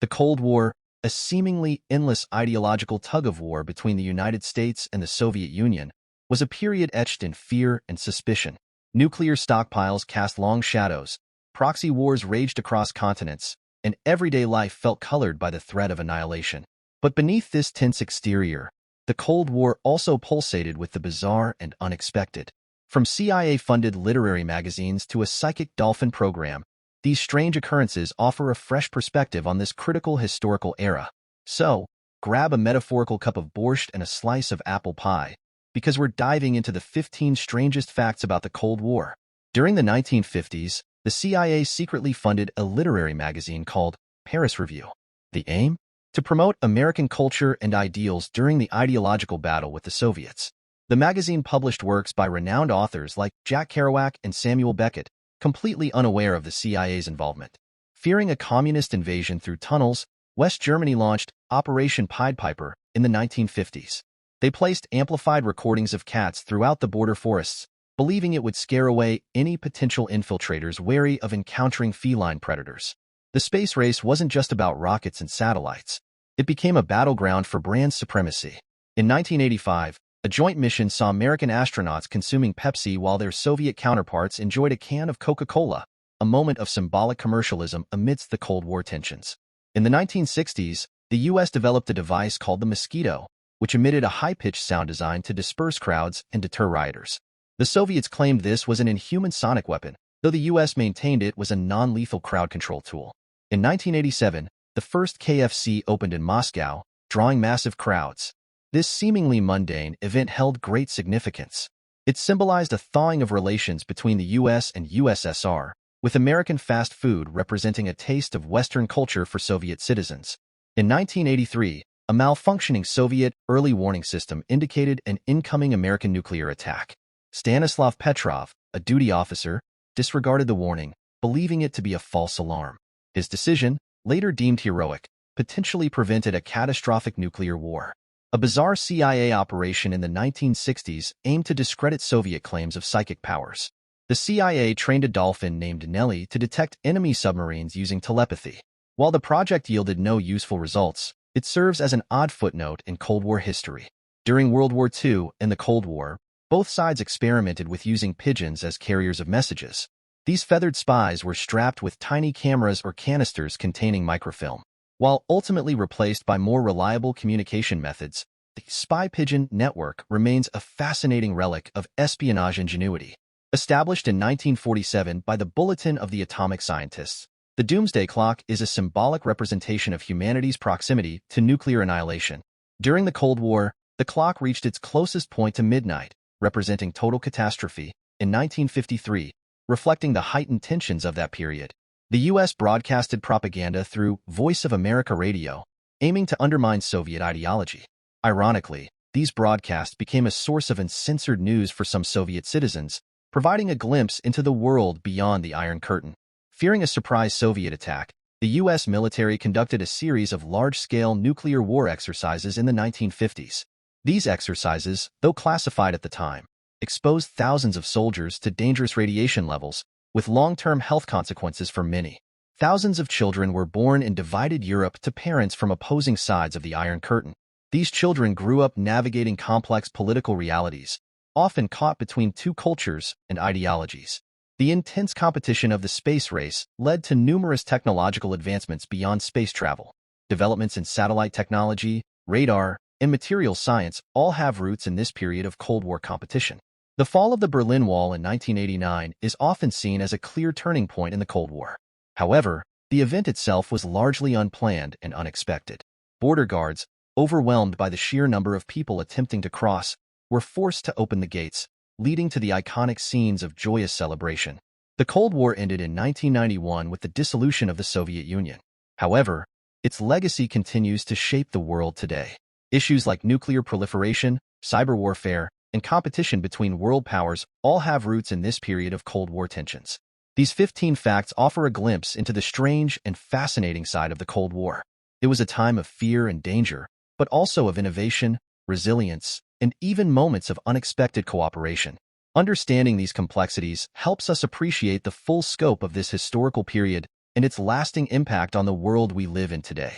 The Cold War, a seemingly endless ideological tug-of-war between the United States and the Soviet Union, was a period etched in fear and suspicion. Nuclear stockpiles cast long shadows, proxy wars raged across continents, and everyday life felt colored by the threat of annihilation. But beneath this tense exterior, the Cold War also pulsated with the bizarre and unexpected. From CIA-funded literary magazines to a psychic dolphin program, these strange occurrences offer a fresh perspective on this critical historical era. So, grab a metaphorical cup of borscht and a slice of apple pie, because we're diving into the 15 strangest facts about the Cold War. During the 1950s, the CIA secretly funded a literary magazine called Paris Review. The aim? To promote American culture and ideals during the ideological battle with the Soviets. The magazine published works by renowned authors like Jack Kerouac and Samuel Beckett, completely unaware of the CIA's involvement. Fearing a communist invasion through tunnels, West Germany launched Operation Pied Piper in the 1950s. They placed amplified recordings of cats throughout the border forests, believing it would scare away any potential infiltrators wary of encountering feline predators. The space race wasn't just about rockets and satellites. It became a battleground for brand supremacy. In 1985, a joint mission saw American astronauts consuming Pepsi while their Soviet counterparts enjoyed a can of Coca-Cola, a moment of symbolic commercialism amidst the Cold War tensions. In the 1960s, the U.S. developed a device called the Mosquito, which emitted a high-pitched sound designed to disperse crowds and deter rioters. The Soviets claimed this was an inhuman sonic weapon, though the U.S. maintained it was a non-lethal crowd control tool. In 1987, the first KFC opened in Moscow, drawing massive crowds. This seemingly mundane event held great significance. It symbolized a thawing of relations between the U.S. and USSR, with American fast food representing a taste of Western culture for Soviet citizens. In 1983, a malfunctioning Soviet early warning system indicated an incoming American nuclear attack. Stanislav Petrov, a duty officer, disregarded the warning, believing it to be a false alarm. His decision, later deemed heroic, potentially prevented a catastrophic nuclear war. A bizarre CIA operation in the 1960s aimed to discredit Soviet claims of psychic powers. The CIA trained a dolphin named Nellie to detect enemy submarines using telepathy. While the project yielded no useful results, it serves as an odd footnote in Cold War history. During World War II and the Cold War, both sides experimented with using pigeons as carriers of messages. These feathered spies were strapped with tiny cameras or canisters containing microfilm. While ultimately replaced by more reliable communication methods, the spy pigeon network remains a fascinating relic of espionage ingenuity. Established in 1947 by the Bulletin of the Atomic Scientists, the Doomsday Clock is a symbolic representation of humanity's proximity to nuclear annihilation. During the Cold War, the clock reached its closest point to midnight, representing total catastrophe, in 1953, reflecting the heightened tensions of that period. The U.S. broadcasted propaganda through Voice of America Radio, aiming to undermine Soviet ideology. Ironically, these broadcasts became a source of uncensored news for some Soviet citizens, providing a glimpse into the world beyond the Iron Curtain. Fearing a surprise Soviet attack, the U.S. military conducted a series of large-scale nuclear war exercises in the 1950s. These exercises, though classified at the time, exposed thousands of soldiers to dangerous radiation levels, with long-term health consequences for many. Thousands of children were born in divided Europe to parents from opposing sides of the Iron Curtain. These children grew up navigating complex political realities, often caught between two cultures and ideologies. The intense competition of the space race led to numerous technological advancements beyond space travel. Developments in satellite technology, radar, and materials science all have roots in this period of Cold War competition. The fall of the Berlin Wall in 1989 is often seen as a clear turning point in the Cold War. However, the event itself was largely unplanned and unexpected. Border guards, overwhelmed by the sheer number of people attempting to cross, were forced to open the gates, leading to the iconic scenes of joyous celebration. The Cold War ended in 1991 with the dissolution of the Soviet Union. However, its legacy continues to shape the world today. Issues like nuclear proliferation, cyber warfare, and competition between world powers all have roots in this period of Cold War tensions. These 15 facts offer a glimpse into the strange and fascinating side of the Cold War. It was a time of fear and danger, but also of innovation, resilience, and even moments of unexpected cooperation. Understanding these complexities helps us appreciate the full scope of this historical period and its lasting impact on the world we live in today.